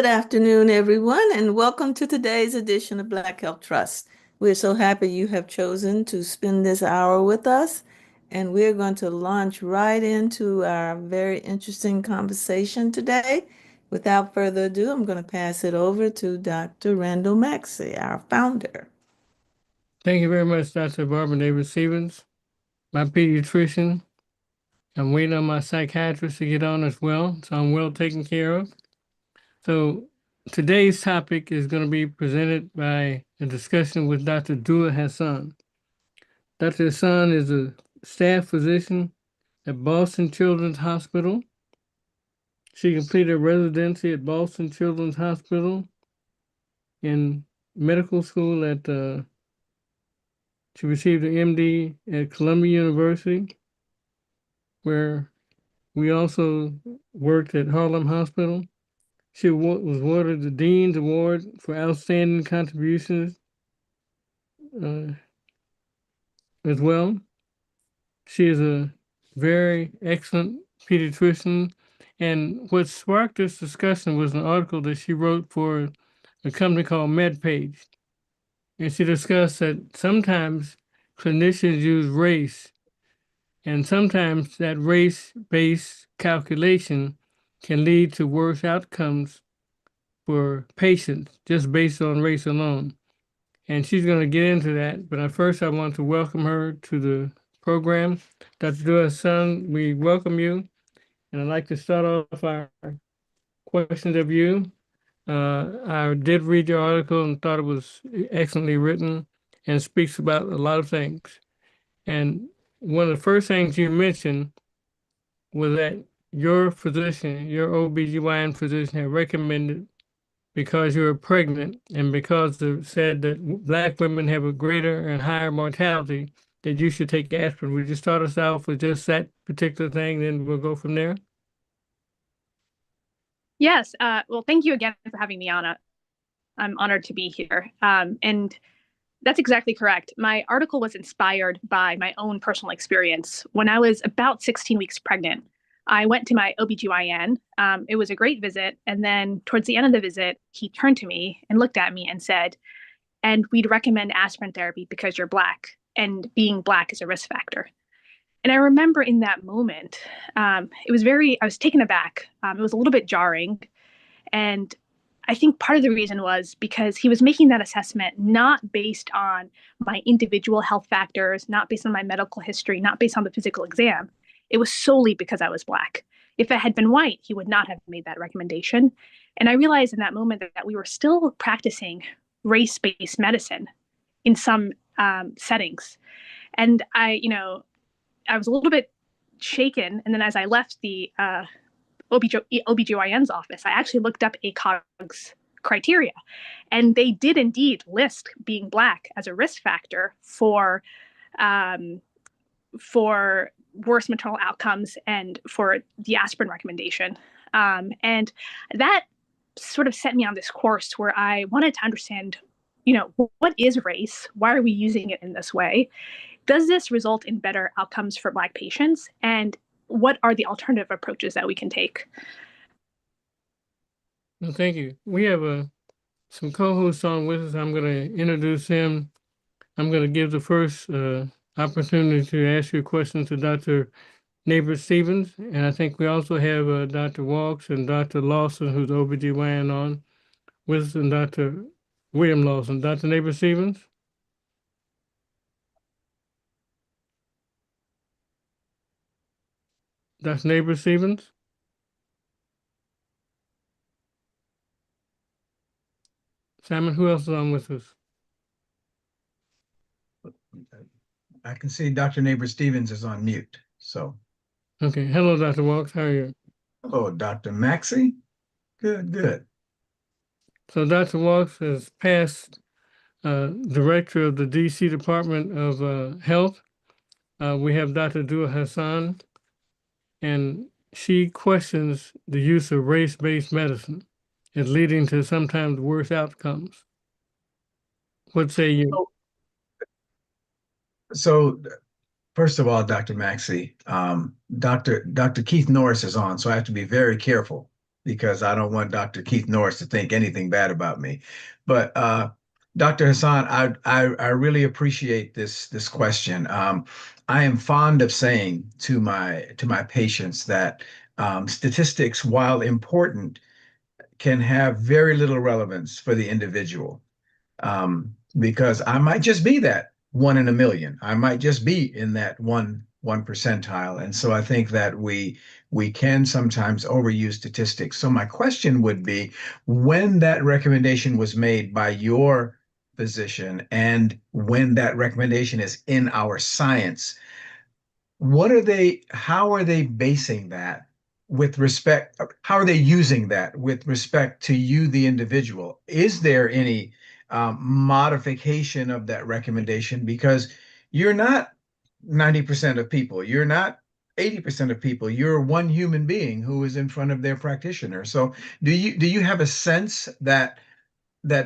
Good afternoon, everyone, and welcome to today's edition of Black Health Trust. We're so happy you have chosen to spend this hour with us, and we're going to launch right into our very interesting conversation today. Without further ado, I'm going to pass it over to Dr. Randall Maxey, our founder. Thank you very much, Dr. Barbara Davis Stevens, my pediatrician. I'm waiting on my psychiatrist to get on as well, so I'm well taken care of. So today's topic is going to be presented by a discussion with Dr. Dua Hassan. Dr. Hassan is a staff physician at Boston Children's Hospital. She completed a residency at Boston Children's Hospital in medical school she received an MD at Columbia University, where we also worked at Harlem Hospital. She was awarded the Dean's Award for Outstanding Contributions as well. She is a very excellent pediatrician. And what sparked this discussion was an article that she wrote for a company called MedPage. And she discussed that sometimes clinicians use race, and sometimes that race-based calculation can lead to worse outcomes for patients just based on race alone. And she's going to get into that. But first, I want to welcome her to the program. Dr. Dua Hassan, we welcome you. And I'd like to start off our questions of you. I did read your article and thought it was excellently written and speaks about a lot of things. And one of the first things you mentioned was that your physician, your OBGYN physician, had recommended, because you were pregnant and because it said that Black women have a greater and higher mortality, that you should take aspirin. Would you start us off with just that particular thing, then we'll go from there? Yes. Well, thank you again for having me on. I'm honored to be here. And that's exactly correct. My article was inspired by my own personal experience. When I was about 16 weeks pregnant, I went to my OBGYN. It was a great visit. And then towards the end of the visit, he turned to me and looked at me and said, "And we'd recommend aspirin therapy because you're Black, and being Black is a risk factor." And I remember in that moment, I was taken aback. It was a little bit jarring. And I think part of the reason was because he was making that assessment not based on my individual health factors, not based on my medical history, not based on the physical exam. It was solely because I was Black. If I had been white, he would not have made that recommendation. And I realized in that moment that we were still practicing race-based medicine in some settings. And I was a little bit shaken. And then as I left the OBGYN's office, I actually looked up ACOG's criteria. And they did indeed list being Black as a risk factor for worse maternal outcomes and for the aspirin recommendation. And that sort of set me on this course where I wanted to understand, what is race? Why are we using it in this way? Does this result in better outcomes for Black patients? And what are the alternative approaches that we can take? Well, thank you. We have some co-hosts on with us. I'm going to introduce him. I'm going to give the first opportunity to ask your questions to Dr. Neighbor Stevens. And I think we also have Dr. Walks and Dr. Lawson, who's OBGYN on with us, and Dr. William Lawson. Dr. Neighbor Stevens? Dr. Neighbor Stevens? Simon, who else is on with us? I can see Dr. Neighbor Stevens is on mute. So, okay. Hello, Dr. Walks. How are you? hello, Dr. Maxey. Good. So Dr. Walks is past director of the DC Department of Health. We have Dr. Dua Hassan, and she questions the use of race-based medicine as leading to sometimes worse outcomes. What say you? So, first of all, Dr. Maxey, Dr. Keith Norris is on, so I have to be very careful because I don't want Dr. Keith Norris to think anything bad about me. But Dr. Hassan, I really appreciate this question. I am fond of saying to my patients that statistics, while important, can have very little relevance for the individual, because I might just be that 1 in a million. I might just be in that one percentile. And so I think that we can sometimes overuse statistics. So my question would be, when that recommendation was made by your physician and when that recommendation is in our science, how are they basing that with respect, how are they using that with respect to you, the individual? Is there any modification of that recommendation? Because you're not 90% of people, you're not 80% of people, you're one human being who is in front of their practitioner. So do you have a sense that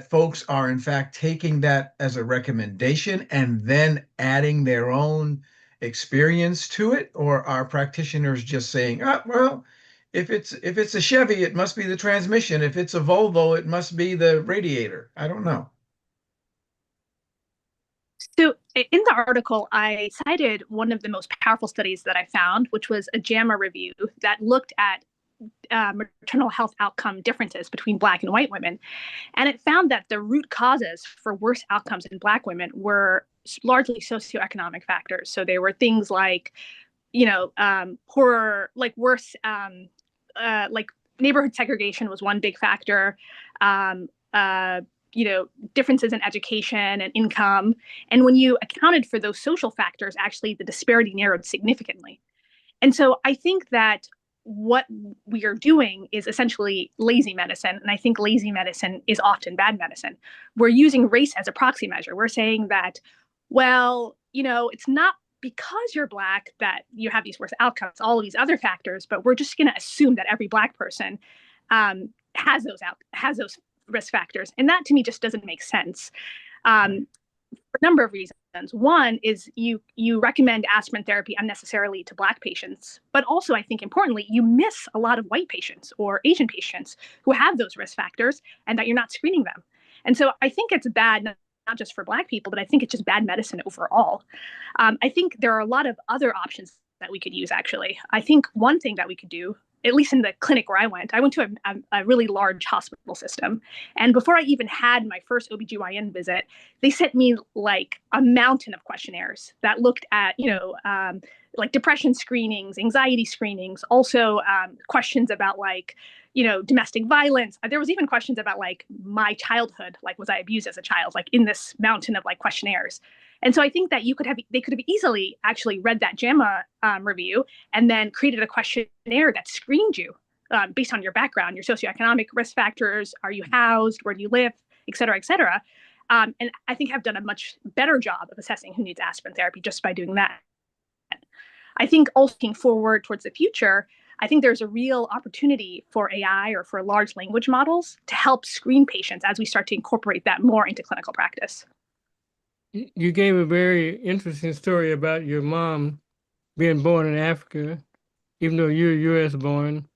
folks are in fact taking that as a recommendation and then adding their own experience to it, or are practitioners just saying, oh, well, if it's a Chevy, it must be the transmission. If it's a Volvo, it must be the radiator. I don't know. So in the article, I cited one of the most powerful studies that I found, which was a JAMA review that looked at maternal health outcome differences between Black and white women. And it found that the root causes for worse outcomes in Black women were largely socioeconomic factors. So they were things like, poorer, like worse, like neighborhood segregation was one big factor. Differences in education and income. And when you accounted for those social factors, actually the disparity narrowed significantly. And so I think that what we are doing is essentially lazy medicine. And I think lazy medicine is often bad medicine. We're using race as a proxy measure. We're saying that, well, it's not because you're Black that you have these worse outcomes, all of these other factors, but we're just going to assume that every Black person has those risk factors. And that to me just doesn't make sense. For a number of reasons. One is you recommend aspirin therapy unnecessarily to Black patients, but also I think importantly, you miss a lot of white patients or Asian patients who have those risk factors and that you're not screening them. And so I think it's bad, not just for Black people, but I think it's just bad medicine overall. I think there are a lot of other options that we could use, actually. I think one thing that we could do, at least in the clinic where I went to a really large hospital system. And before I even had my first OBGYN visit, they sent me like a mountain of questionnaires that looked at, like depression screenings, anxiety screenings, also questions about like, domestic violence. There was even questions about like my childhood, like was I abused as a child, like in this mountain of like questionnaires. And so I think that they could have easily actually read that JAMA review and then created a questionnaire that screened you based on your background, your socioeconomic risk factors, are you housed, where do you live, et cetera, et cetera. And I think have done a much better job of assessing who needs aspirin therapy just by doing that. I think also looking forward towards the future, I think there's a real opportunity for AI or for large language models to help screen patients as we start to incorporate that more into clinical practice. You gave a very interesting story about your mom being born in Africa, even though you're U.S. born,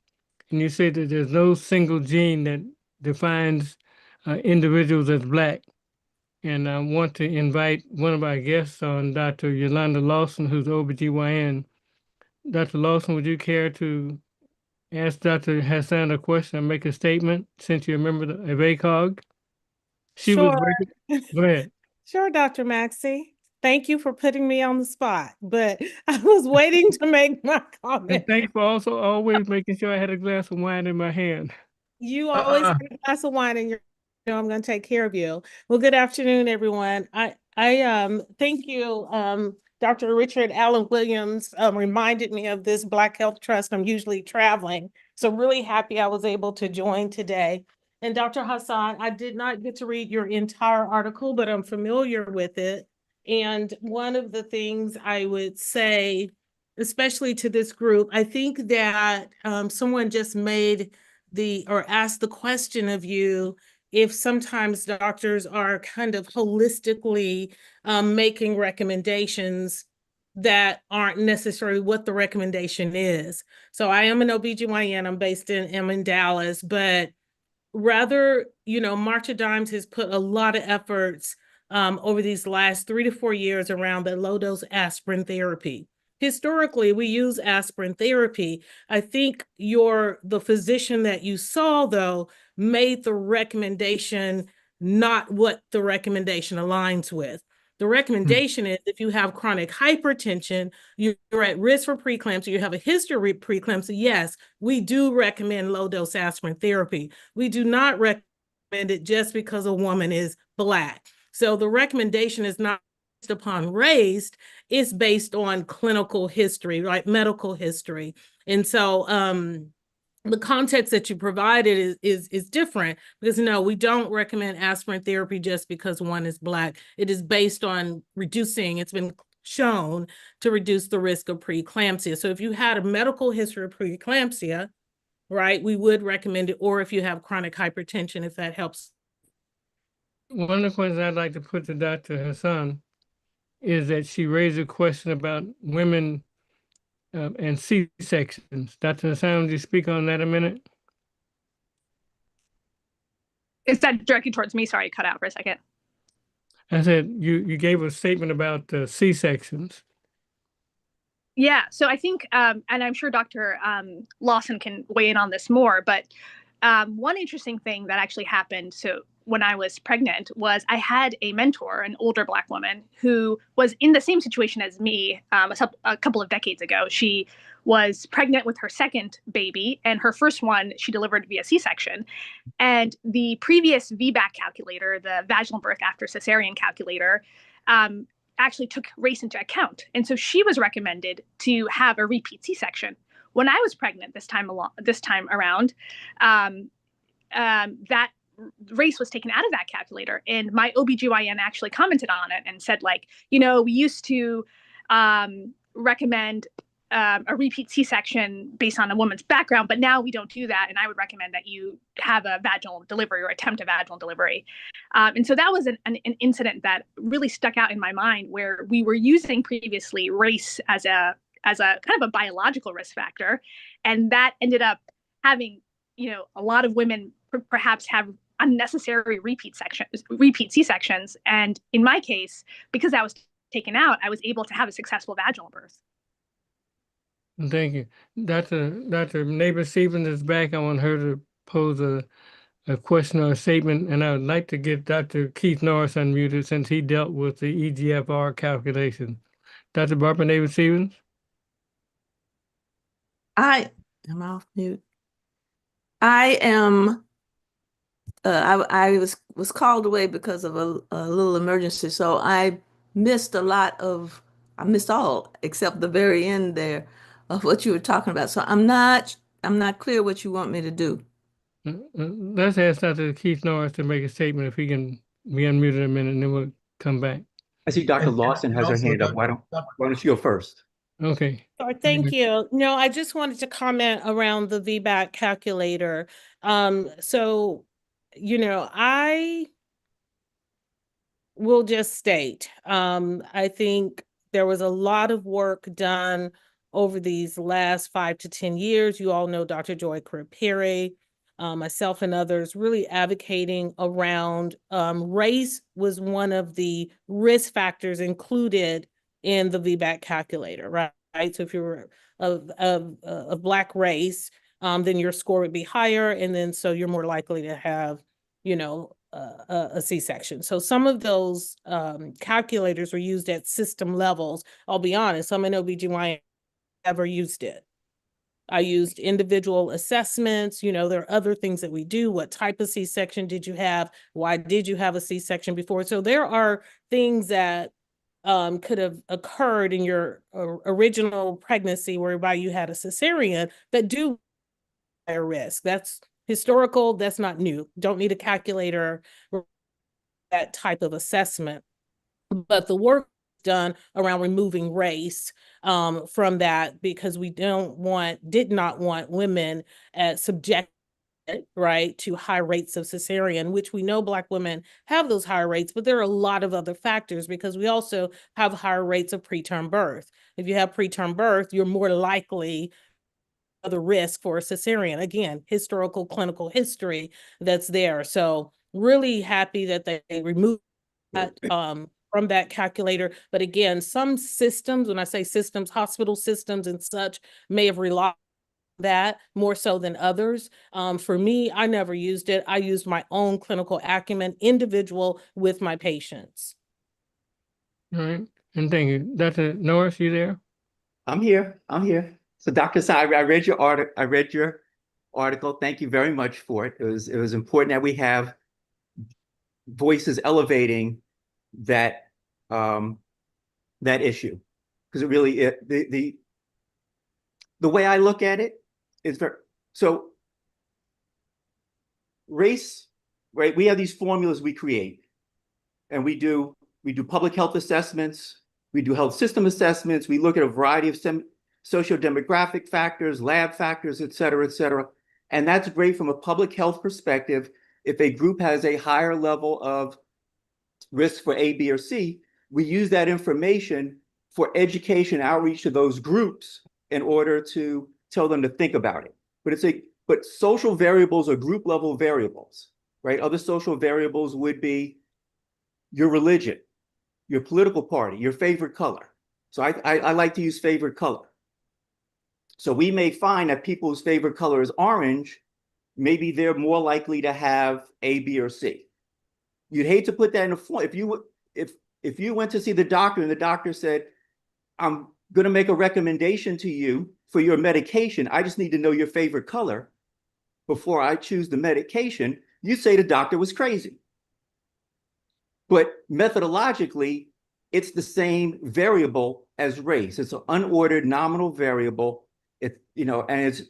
and you said that there's no single gene that defines individuals as Black. And I want to invite one of our guests on, Dr. Yolanda Lawson, who's OBGYN. Dr. Lawson, would you care to ask Dr. Hassan a question and make a statement since you're a member of ACOG? Sure. Go ahead. Sure, Dr. Maxey. Thank you for putting me on the spot, but I was waiting to make my comment. And thanks for also always making sure I had a glass of wine in my hand. You always have a glass of wine and I'm going to take care of you. Well, good afternoon, everyone. I thank you. Dr. Richard Allen Williams reminded me of this Black Health Trust. I'm usually traveling, so really happy I was able to join today. And Dr. Hassan, I did not get to read your entire article, but I'm familiar with it. And one of the things I would say, especially to this group, I think that someone just asked the question of you, if sometimes doctors are kind of holistically making recommendations that aren't necessarily what the recommendation is. So I am an OBGYN, I'm in Dallas, but rather, March of Dimes has put a lot of efforts over these last 3 to 4 years around the low dose aspirin therapy. Historically, we use aspirin therapy. I think the physician that you saw, though, made the recommendation not what the recommendation aligns with. The recommendation is if you have chronic hypertension, you're at risk for preeclampsia, you have a history of preeclampsia, yes, we do recommend low dose aspirin therapy. We do not recommend it just because a woman is Black. So the recommendation is not based upon race, it's based on clinical history, right? Medical history. And so the context that you provided is different, because no, we don't recommend aspirin therapy just because one is Black. It is based on it's been shown to reduce the risk of preeclampsia. So if you had a medical history of preeclampsia, right, we would recommend it, or if you have chronic hypertension, if that helps. One of the questions I'd like to put to Dr. Hassan is that she raised a question about women and C-sections. Dr. Hassan, would you speak on that a minute? Is that directed towards me? Sorry, cut out for a second. I said you gave a statement about C-sections. Yeah, so I think, and I'm sure Dr. Lawson can weigh in on this more, but one interesting thing that actually happened, so when I was pregnant, was I had a mentor, an older Black woman, who was in the same situation as me a couple of decades ago. She was pregnant with her second baby, and her first one she delivered via C-section. And the previous VBAC calculator, the vaginal birth after cesarean calculator, actually took race into account. And so she was recommended to have a repeat C-section. When I was pregnant this time around, that race was taken out of that calculator. And my OBGYN actually commented on it and said, like, we used to recommend a repeat C-section based on a woman's background, but now we don't do that. And I would recommend that you have a vaginal delivery or attempt a vaginal delivery. And so that was an incident that really stuck out in my mind, where we were using previously race as a kind of a biological risk factor. And that ended up having, a lot of women perhaps have unnecessary repeat C-sections. And in my case, because that was taken out, I was able to have a successful vaginal birth. Thank you. Dr. Neighbor-Stevens is back. I want her to pose a question or a statement, and I would like to get Dr. Keith Norris unmuted since he dealt with the EGFR calculation. Dr. Barbara Neighbor-Stevens? I'm off mute. I am. I was called away because of a little emergency, so I missed all except the very end there of what you were talking about. So I'm not clear what you want me to do. Let's ask Dr. Keith Norris to make a statement, if he can be unmuted a minute, and then we'll come back. I see Dr. Lawson has her hand up. Why don't you go first? Okay. Thank you. No, I just wanted to comment around the VBAC calculator. So, I will just state, I think there was a lot of work done over these last 5 to 10 years. You all know Dr. Joy Perry, myself and others, really advocating around race was one of the risk factors included in the VBAC calculator, right? So if you're of Black race, then your score would be higher, and then so you're more likely to have, a C-section. So some of those calculators were used at system levels. I'll be honest, I'm an OBGYN, never used it. I used individual assessments. There are other things that we do. What type of C-section did you have? Why did you have a C-section before? So there are things that could have occurred in your original pregnancy whereby you had a cesarean that do higher risk. That's historical. That's not new. Don't need a calculator for that type of assessment. But the work done around removing race from that, because we did not want women subject right, to high rates of cesarean, which we know Black women have those higher rates, but there are a lot of other factors because we also have higher rates of preterm birth. If you have preterm birth, you're more likely the risk for a cesarean. Again, historical clinical history that's there. So really happy that they removed that from that calculator. But again, some systems, when I say systems, hospital systems and such, may have relied on that more so than others. For me, I never used it. I used my own clinical acumen, individual with my patients. All right. And thank you. Dr. Norris, you there? I'm here. I'm here. So Dr. Hassan, I read your article. I read your article. Thank you very much for it. It was important that we have voices elevating that that issue, because it really the way I look at it is so race, right? We have these formulas we create, and we do public health assessments, we do health system assessments, we look at a variety of socio-demographic factors, lab factors, et cetera, and that's great from a public health perspective. If a group has a higher level of risk for A, B, or C, we use that information for education outreach to those groups in order to tell them to think about it. But social variables are group level variables, right? Other social variables would be your religion, your political party, your favorite color. So I like to use favorite color. So we may find that people's favorite color is orange, maybe they're more likely to have A, B, or C. You'd hate to put that in a form. If you went to see the doctor and the doctor said, I'm going to make a recommendation to you for your medication, I just need to know your favorite color before I choose the medication, you'd say the doctor was crazy. But methodologically, it's the same variable as race. It's an unordered nominal variable. And it's,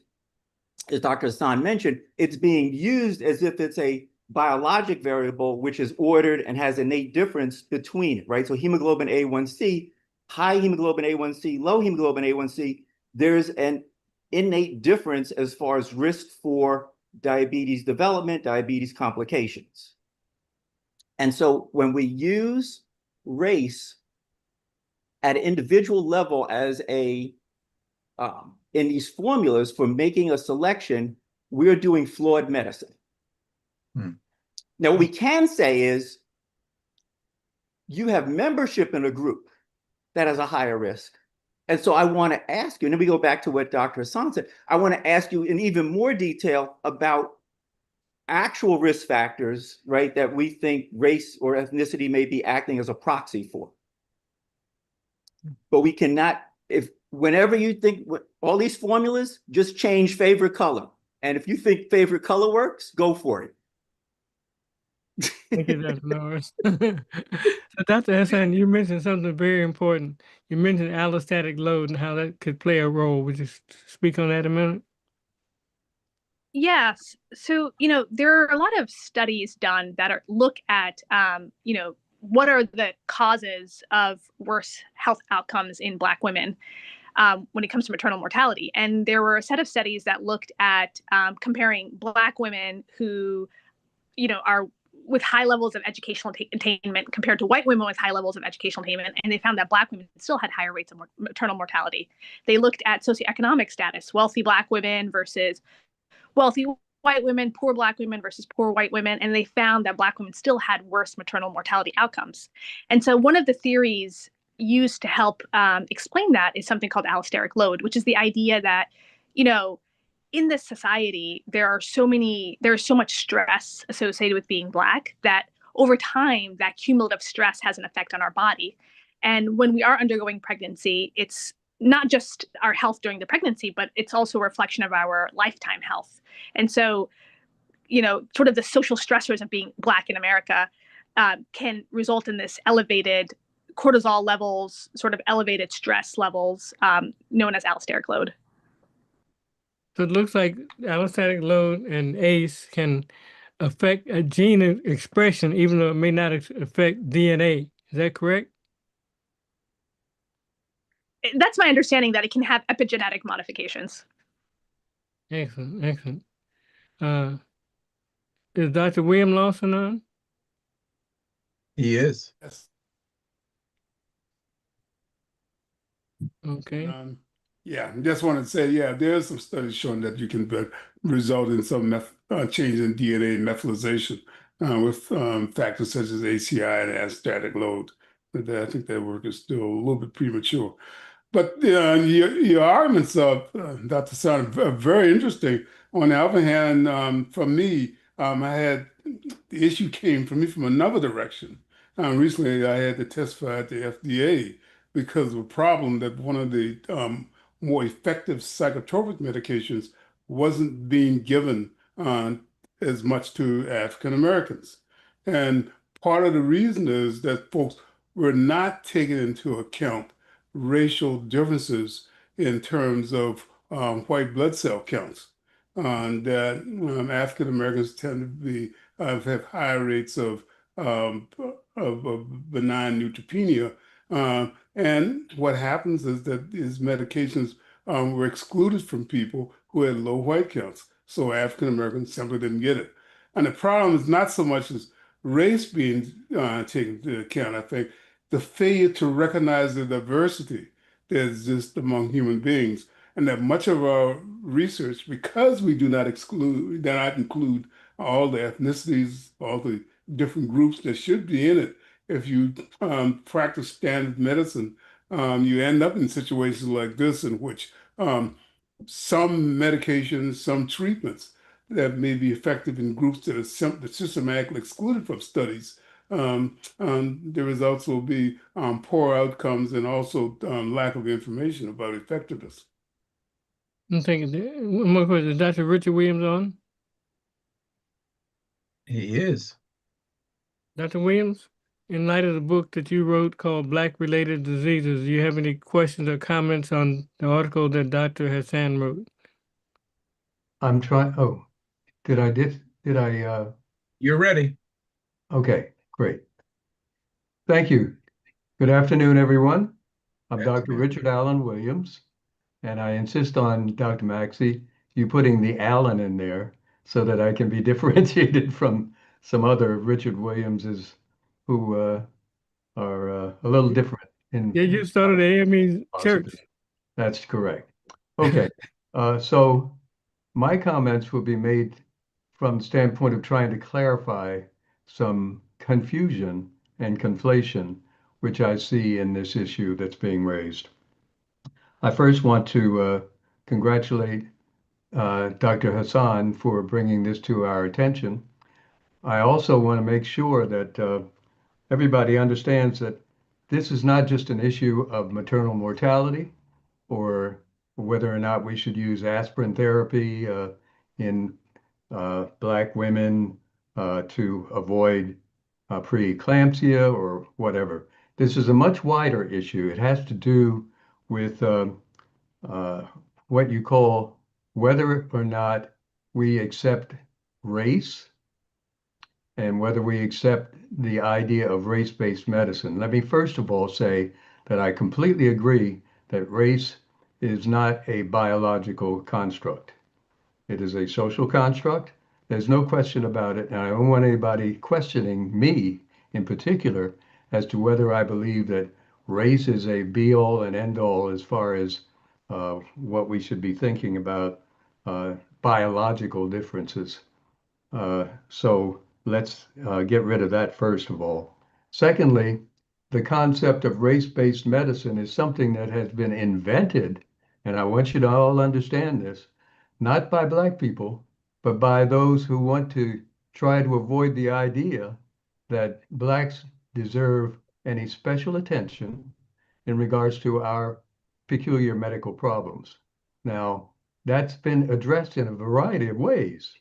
as Dr. Hassan mentioned, it's being used as if it's a biologic variable, which is ordered and has innate difference between it, right? So hemoglobin A1C, high hemoglobin A1C, low hemoglobin A1C, there's an innate difference as far as risk for diabetes development, diabetes complications. And so when we use race at an individual level as in these formulas for making a selection, we're doing flawed medicine. Now, what we can say is you have membership in a group that has a higher risk. And so I want to ask you, and then we go back to what Dr. Hassan said, I want to ask you in even more detail about actual risk factors, right, that we think race or ethnicity may be acting as a proxy for. But we cannot, whenever you think all these formulas, just change favorite color. And if you think favorite color works, go for it. Thank you, Dr. Norris. So Dr. Hassan, you mentioned something very important. You mentioned allostatic load and how that could play a role. Would you speak on that a minute? Yes. So, there are a lot of studies done that look at, what are the causes of worse health outcomes in Black women when it comes to maternal mortality. And there were a set of studies that looked at comparing Black women who, are with high levels of educational attainment compared to white women with high levels of educational attainment. And they found that Black women still had higher rates of maternal mortality. They looked at socioeconomic status, wealthy Black women versus wealthy white women, poor Black women versus poor white women, and they found that Black women still had worse maternal mortality outcomes. And so one of the theories used to help explain that is something called allosteric load, which is the idea that, in this society, there's so much stress associated with being Black that over time, that cumulative stress has an effect on our body. And when we are undergoing pregnancy, it's not just our health during the pregnancy, but it's also a reflection of our lifetime health. And so, sort of the social stressors of being Black in America can result in this elevated cortisol levels, sort of elevated stress levels, known as allosteric load. So it looks like allostatic load and ACE can affect a gene expression, even though it may not affect DNA. Is that correct? That's my understanding, that it can have epigenetic modifications. Excellent, excellent. Is Dr. William Lawson on? He is. Yes. Okay. Yeah, just wanted to say, yeah, there's some studies showing that you can result in some change in DNA methylation with factors such as ACI and astatic load. But I think that work is still a little bit premature. But your arguments, Dr. Hassan, are very interesting. On the other hand, for me, I had the issue came for me from another direction. Recently, I had to testify at the FDA because of a problem that one of the more effective psychotropic medications wasn't being given as much to African Americans. And part of the reason is that folks were not taking into account racial differences in terms of white blood cell counts. That African Americans tend to be have higher rates of benign neutropenia. And what happens is that these medications were excluded from people who had low white counts. So African Americans simply didn't get it. And the problem is not so much as race being taken into account. I think the failure to recognize the diversity that exists among human beings, and that much of our research, because we do not include all the ethnicities, all the different groups that should be in it. If you practice standard medicine, you end up in situations like this in which some medications, some treatments that may be effective in groups that are systematically excluded from studies, the results will be poor outcomes and also lack of information about effectiveness. I'm thinking, one more question. Is Dr. Richard Williams on? He is. Dr. Williams, in light of the book that you wrote called Black-Related Diseases, do you have any questions or comments on the article that Dr. Hassan wrote? I'm trying, oh, did I, You're ready. okay, great. Thank you. Good afternoon, everyone. I'm Good Dr. afternoon. Richard Allen Williams, and I insist on Dr. Maxey, you putting the Allen in there so that I can be differentiated from some other Richard Williamses who are a little different in Yeah, you started the AME church. philosophy. That's correct. Okay, so my comments will be made from the standpoint of trying to clarify some confusion and conflation, which I see in this issue that's being raised. I first want to congratulate Dr. Hassan for bringing this to our attention. I also want to make sure that everybody understands that this is not just an issue of maternal mortality or whether or not we should use aspirin therapy in Black women to avoid preeclampsia or whatever. This is a much wider issue. It has to do with what you call whether or not we accept race and whether we accept the idea of race-based medicine. Let me first of all say that I completely agree that race is not a biological construct. It is a social construct. There's no question about it. And I don't want anybody questioning me in particular as to whether I believe that race is a be-all and end-all as far as what we should be thinking about biological differences. So let's get rid of that first of all. Secondly, the concept of race-based medicine is something that has been invented, and I want you to all understand this, not by Black people, but by those who want to try to avoid the idea that Blacks deserve any special attention in regards to our peculiar medical problems. Now, that's been addressed in a variety of ways.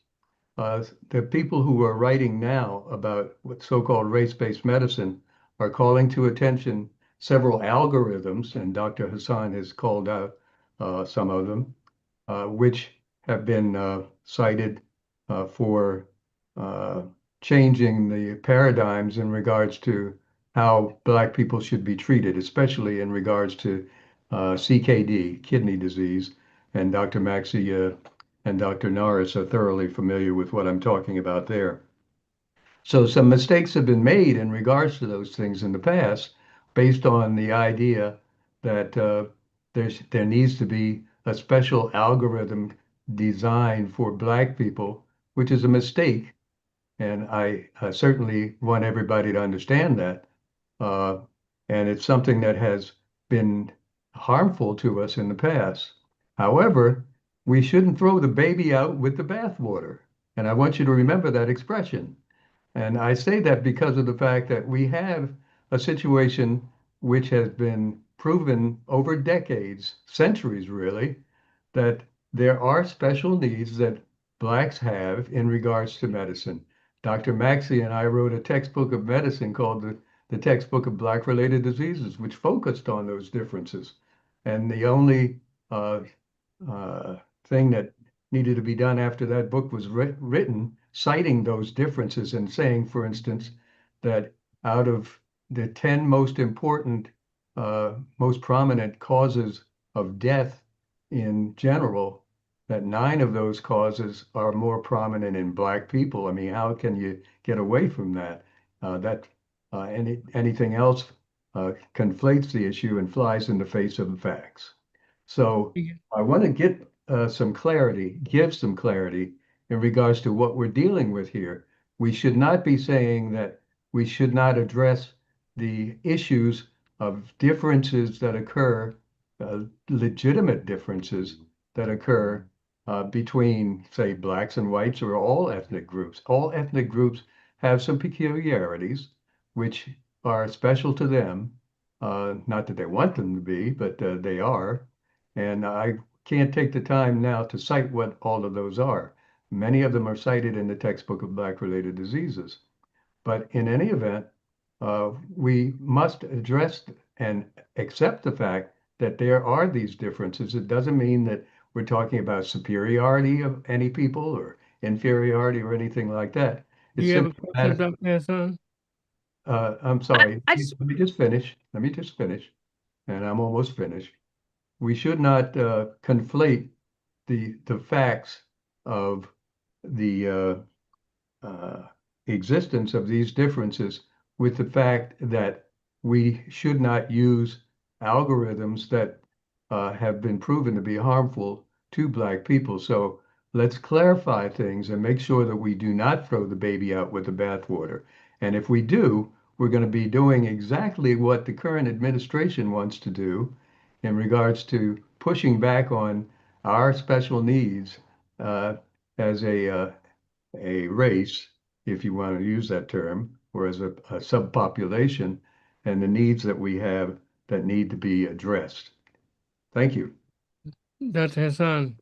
The people who are writing now about what so-called race-based medicine are calling to attention several algorithms, and Dr. Hassan has called out some of them, which have been cited for changing the paradigms in regards to how Black people should be treated, especially in regards to CKD, kidney disease. And Dr. Maxey and Dr. Norris are thoroughly familiar with what I'm talking about there. So some mistakes have been made in regards to those things in the past, based on the idea that there needs to be a special algorithm designed for Black people, which is a mistake. And I certainly want everybody to understand that. And it's something that has been harmful to us in the past. However, we shouldn't throw the baby out with the bathwater. And I want you to remember that expression. And I say that because of the fact that we have a situation which has been proven over decades, centuries really, that there are special needs that Blacks have in regards to medicine. Dr. Maxey and I wrote a textbook of medicine called the Textbook of Black-Related Diseases, which focused on those differences. And the only thing that needed to be done after that book was written, citing those differences and saying, for instance, that out of the 10 most important, most prominent causes of death in general, that 9 of those causes are more prominent in Black people. I mean, how can you get away from that? Anything else conflates the issue and flies in the face of the facts. So I want to get some clarity, give some clarity in regards to what we're dealing with here. We should not be saying that we should not address the issues of differences that occur, legitimate differences that occur between, say, Blacks and whites or all ethnic groups. All ethnic groups have some peculiarities which are special to them. Not that they want them to be, but they are. And I can't take the time now to cite what all of those are. Many of them are cited in the Textbook of Black-Related Diseases. But in any event, we must address and accept the fact that there are these differences. It doesn't mean that we're talking about superiority of any people or inferiority or anything like that. Do you have a question, Dr. Hassan? I'm sorry. I just- Let me just finish. Let me just finish. And I'm almost finished. We should not conflate the facts of the existence of these differences with the fact that we should not use algorithms that have been proven to be harmful to Black people. So let's clarify things and make sure that we do not throw the baby out with the bathwater. And if we do, we're going to be doing exactly what the current administration wants to do in regards to pushing back on our special needs as a race, if you want to use that term, or as a subpopulation, and the needs that we have that need to be addressed. Thank you. Dr. Hassan,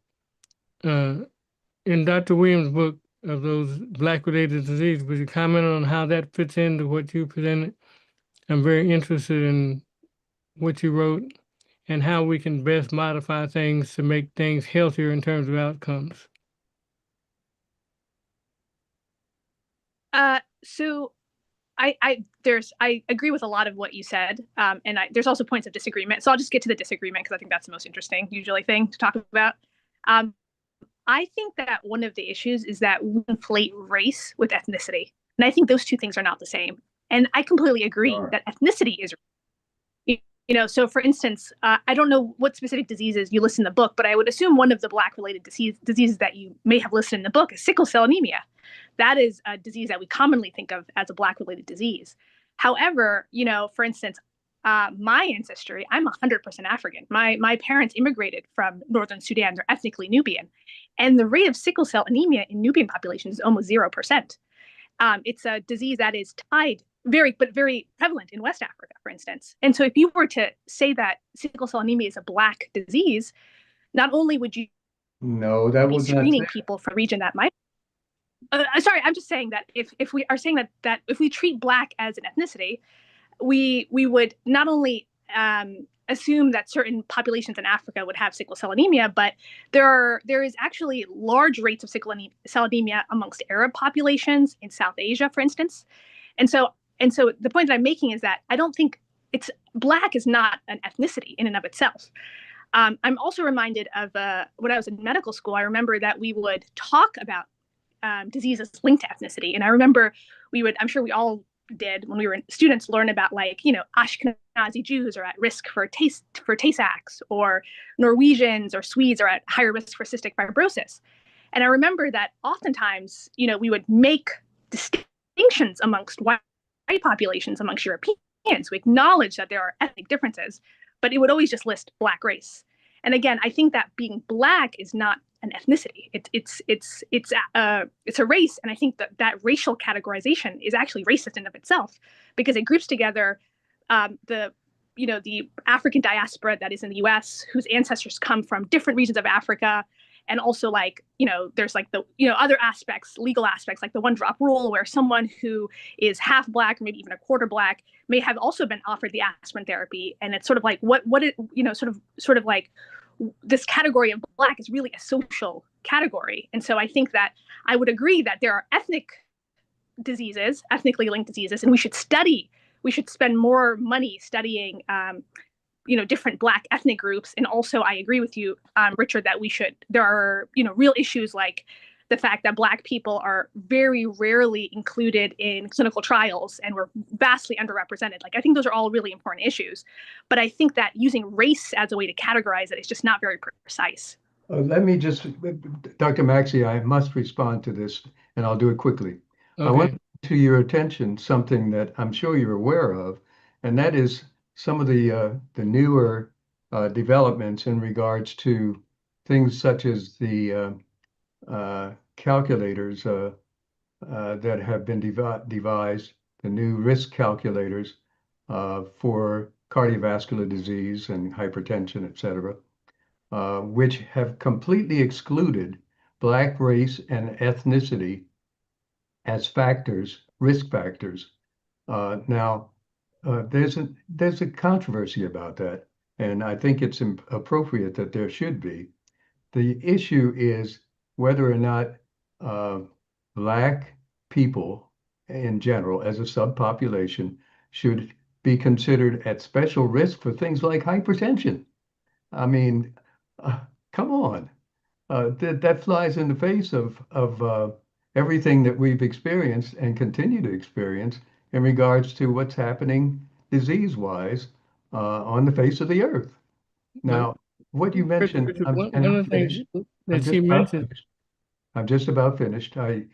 in Dr. Williams' book of those Black-related diseases, would you comment on how that fits into what you presented? I'm very interested in what you wrote and how we can best modify things to make things healthier in terms of outcomes. So I agree with a lot of what you said, and there's also points of disagreement. So I'll just get to the disagreement because I think that's the most interesting, usually, thing to talk about. I think that one of the issues is that we conflate race with ethnicity, and I think those two things are not the same. And I completely agree that ethnicity is, so for instance, I don't know what specific diseases you list in the book, but I would assume one of the Black-related diseases that you may have listed in the book is sickle cell anemia. That is a disease that we commonly think of as a Black-related disease. However, for instance, my ancestry, I'm 100% African. My parents immigrated from Northern Sudan. They're ethnically Nubian. And the rate of sickle cell anemia in Nubian populations is almost 0%. It's a disease that is tied very prevalent in West Africa, for instance. And so if you were to say that sickle cell anemia is a Black disease, not only would you be screening people for a region that might. Sorry, I'm just saying that if we are saying that if we treat Black as an ethnicity, we would not only assume that certain populations in Africa would have sickle cell anemia, but there is actually large rates of sickle cell anemia amongst Arab populations in South Asia, for instance. And so the point that I'm making is that I don't think Black is not an ethnicity in and of itself. I'm also reminded of when I was in medical school, I remember that we would talk about diseases linked to ethnicity. And I remember I'm sure we all did when we were students, learn about like, Ashkenazi Jews are at risk for Tay-Sachs, or Norwegians or Swedes are at higher risk for cystic fibrosis. And I remember that oftentimes, we would make distinctions amongst white populations, amongst Europeans. We acknowledge that there are ethnic differences, but it would always just list Black race. And again, I think that being Black is not an ethnicity. It's a race, and I think that racial categorization is actually racist in of itself, because it groups together the African diaspora that is in the U.S., whose ancestors come from different regions of Africa, and also there's like the other aspects, legal aspects, like the one-drop rule, where someone who is half Black or maybe even a quarter Black may have also been offered the aspirin therapy, and it's sort of like sort of like this category of Black is really a social category. And so I think that I would agree that there are ethnically linked diseases, and we should spend more money studying different Black ethnic groups. And also I agree with you, Richard, that there are real issues like the fact that Black people are very rarely included in clinical trials, and we're vastly underrepresented. Like, I think those are all really important issues, but I think that using race as a way to categorize it is just not very precise. Let me just, Dr. Maxey, I must respond to this, and I'll do it quickly. Okay. I want to your attention something that I'm sure you're aware of, and that is some of the newer developments in regards to things such as the calculators that have been devised, the new risk calculators for cardiovascular disease and hypertension, et cetera, which have completely excluded Black race and ethnicity as factors, risk factors. Now, there's a controversy about that, and I think it's appropriate that there should be. The issue is whether or not Black people in general, as a subpopulation, should be considered at special risk for things like hypertension. I mean, come on. That flies in the face of everything that we've experienced and continue to experience in regards to what's happening disease-wise on the face of the earth. Now, what you mentioned, Richard, one and of I'm the things finished. that she mentioned. I'm just about finished. I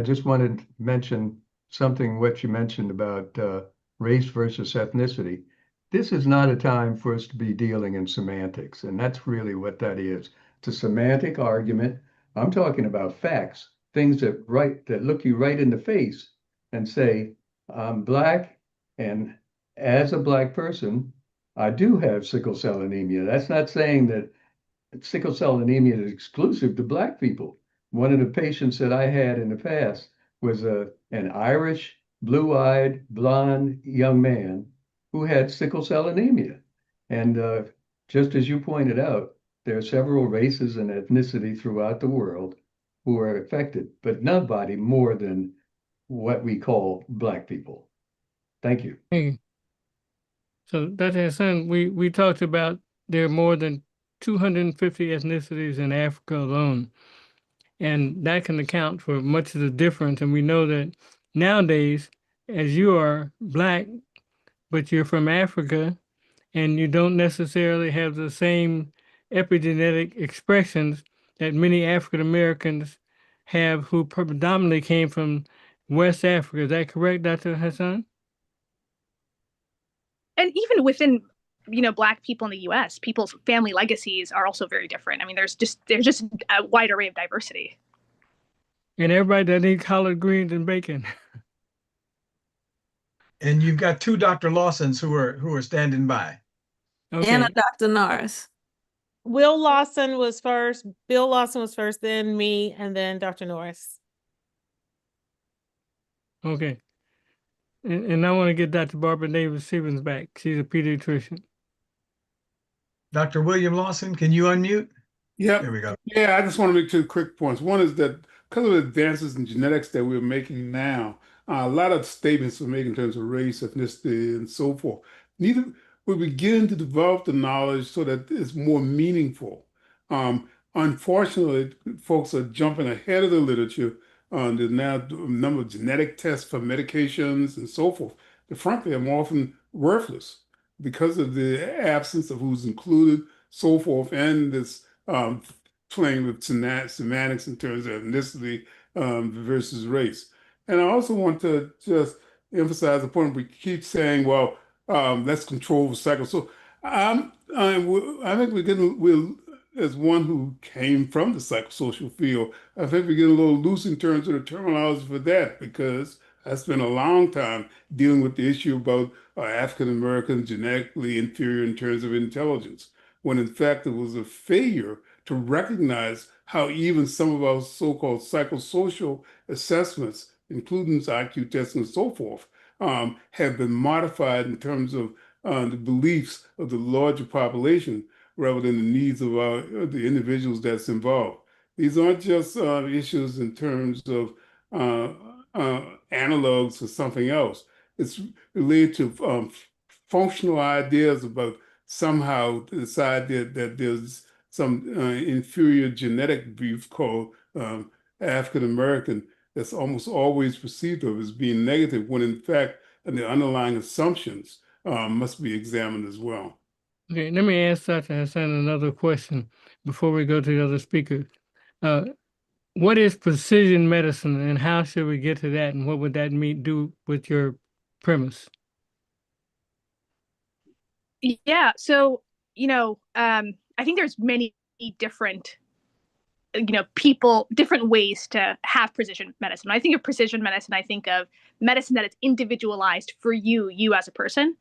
just wanted to mention something, what you mentioned about race versus ethnicity. This is not a time for us to be dealing in semantics, and that's really what that is. It's a semantic argument. I'm talking about facts, things that look you right in the face and say, I'm Black, and as a Black person, I do have sickle cell anemia. That's not saying that sickle cell anemia is exclusive to Black people. One of the patients that I had in the past was an Irish, blue-eyed, blonde young man who had sickle cell anemia. And just as you pointed out, there are several races and ethnicity throughout the world who are affected, but nobody more than what we call Black people. Thank you. Hey. So Dr. Hassan, we talked about there are more than 250 ethnicities in Africa alone, and that can account for much of the difference. And we know that nowadays, as you are Black, but you're from Africa, and you don't necessarily have the same epigenetic expressions that many African Americans have who predominantly came from West Africa. Is that correct, Dr. Hassan? And even within Black people in the U.S., people's family legacies are also very different. I mean, there's just a wide array of diversity. And everybody that eats collard greens and bacon. And you've got two Dr. Lawsons who are standing by. Okay. And a Dr. Norris. Bill Lawson was first, then me, and then Dr. Norris. Okay. And I want to get Dr. Barbara Davis-Stevens back. She's a pediatrician. Dr. William Lawson, can you unmute? Yeah. There we go. Yeah, I just want to make two quick points. One is that because of the advances in genetics that we're making now, a lot of statements we're making in terms of race, ethnicity, and so forth, we're beginning to develop the knowledge so that it's more meaningful. Unfortunately, folks are jumping ahead of the literature. There's now a number of genetic tests for medications and so forth that frankly are often worthless because of the absence of who's included, so forth, and this playing with semantics in terms of ethnicity versus race. And I also want to just emphasize the point we keep saying, well, let's control the cycle. So I think we're as one who came from the psychosocial field, I think we're getting a little loose in terms of the terminology for that, because I spent a long time dealing with the issue about African Americans genetically inferior in terms of intelligence, when in fact it was a failure to recognize how even some of our so-called psychosocial assessments, including IQ tests and so forth, have been modified in terms of the beliefs of the larger population rather than the needs of the individuals that's involved. These aren't just issues in terms of analogs or something else. It's related to functional ideas about somehow this idea that there's some inferior genetic brief called African American that's almost always perceived of as being negative, when in fact the underlying assumptions must be examined as well. Okay, let me ask Dr. Hassan another question before we go to the other speaker. What is precision medicine, and how should we get to that, and what would that do with your premise? Yeah, so I think there's many different different ways to have precision medicine. When I think of precision medicine, I think of medicine that is individualized for you as a person.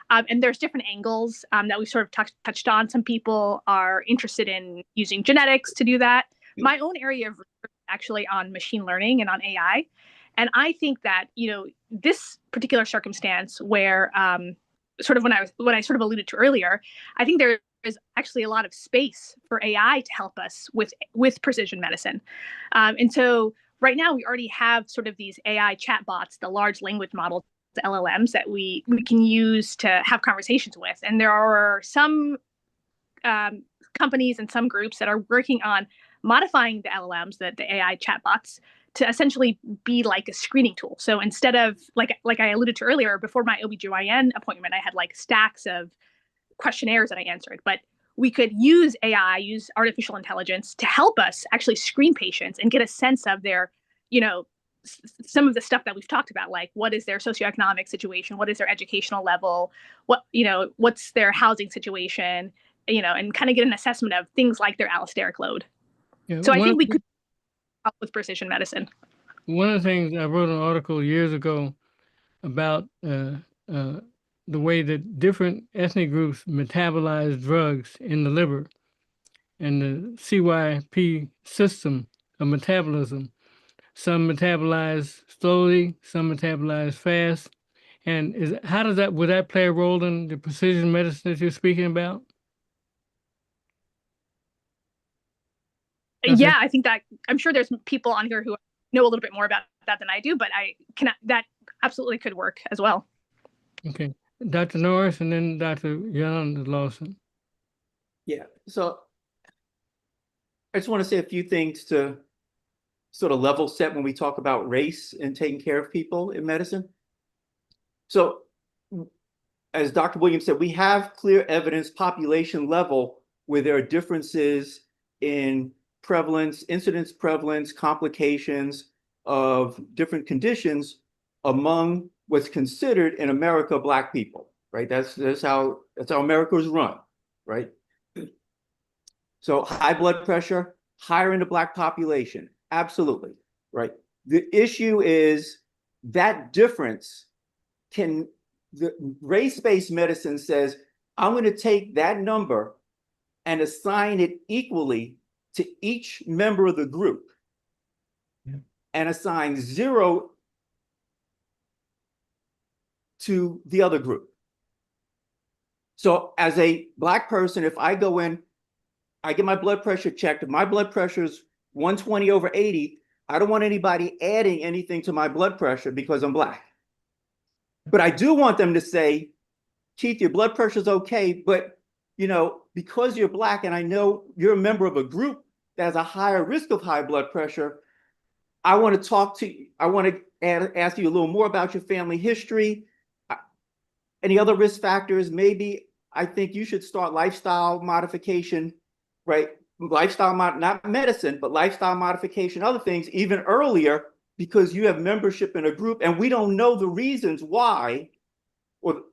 And there's different angles that we sort of touched on. Some people are interested in using genetics to do that. My own area of research is actually on machine learning and on AI. And I think that, this particular circumstance where sort of what I sort of alluded to earlier, I think there is actually a lot of space for AI to help us with precision medicine. And so right now we already have sort of these AI chatbots, the large language models, the LLMs that we can use to have conversations with. And there are some companies and some groups that are working on modifying the LLMs, the AI chatbots, to essentially be like a screening tool. So instead of, like I alluded to earlier, before my OBGYN appointment, I had like stacks of questionnaires that I answered. But we could use AI, use artificial intelligence to help us actually screen patients and get a sense of their, some of the stuff that we've talked about, like what is their socioeconomic situation, what is their educational level, what's their housing situation, and kind of get an assessment of things like their allosteric load. Yeah, so I think we could help with precision medicine. One of the things I wrote an article years ago about the way that different ethnic groups metabolize drugs in the liver, and the CYP system of metabolism. Some metabolize slowly, some metabolize fast. And would that play a role in the precision medicine that you're speaking about? Yeah, I think that I'm sure there's people on here who know a little bit more about that than I do, but that absolutely could work as well. Okay. Dr. Norris and then Dr. Yolanda Lawson. Yeah, so I just want to say a few things to sort of level set when we talk about race and taking care of people in medicine. So as Dr. Williams said, we have clear evidence population level where there are differences in prevalence, incidence prevalence, complications of different conditions among what's considered in America Black people, right? That's how America is run, right? So high blood pressure, higher in the Black population, absolutely, right? The issue is that difference the race-based medicine says, I'm going to take that number and assign it equally to each member of the group, and assign 0 to the other group. So as a Black person, if I go in, I get my blood pressure checked. If my blood pressure is 120/80, I don't want anybody adding anything to my blood pressure because I'm Black. But I do want them to say, Keith, your blood pressure's okay, but because you're Black and I know you're a member of a group that has a higher risk of high blood pressure, I want to ask you a little more about your family history. Any other risk factors? Maybe I think you should start lifestyle modification, right? Not medicine, but lifestyle modification, other things even earlier, because you have membership in a group and we don't know the reasons why, or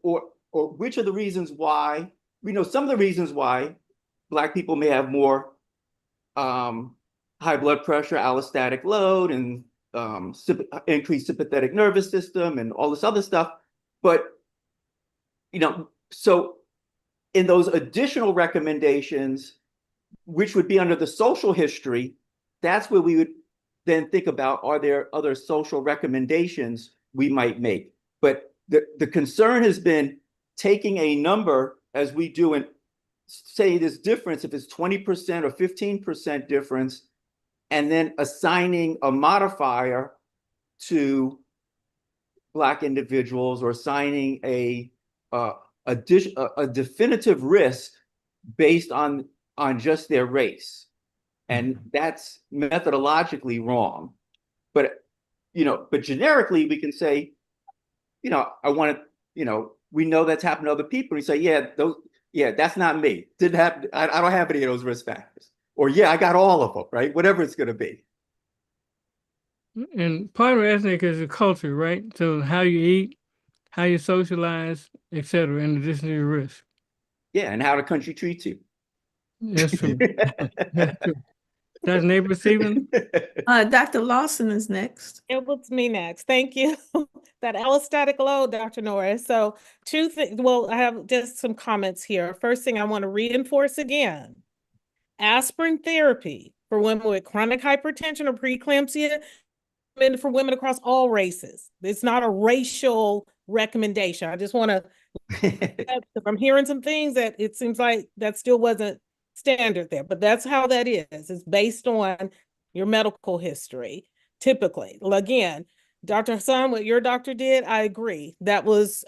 which are the reasons why. We know some of the reasons why Black people may have more high blood pressure, allostatic load, and increased sympathetic nervous system and all this other stuff. But, so in those additional recommendations, which would be under the social history, that's where we would then think about, are there other social recommendations we might make? But the concern has been taking a number, as we do, and say this difference, if it's 20% or 15% difference, and then assigning a modifier to Black individuals, or assigning a definitive risk based on just their race. And that's methodologically wrong. But generically we can say, I want to, we know that's happened to other people. And you say, that's not me. Didn't happen. I don't have any of those risk factors. Or I got all of them, right? Whatever it's going to be. And part of ethnic is a culture, right? So how you eat, how you socialize, etc., in addition to your risk. Yeah, and how the country treats you. That's true. That's true. That's neighbor Stephen. Dr. Lawson is next. It was me next. Thank you. That allostatic load, Dr. Norris. So two things. Well, I have just some comments here. First thing I want to reinforce again, aspirin therapy for women with chronic hypertension or preeclampsia, and for women across all races. It's not a racial recommendation. I just want to, I'm hearing some things that it seems like that still wasn't standard there, but that's how that is. It's based on your medical history, typically. Well, again, Dr. Hassan, what your doctor did, I agree. That was,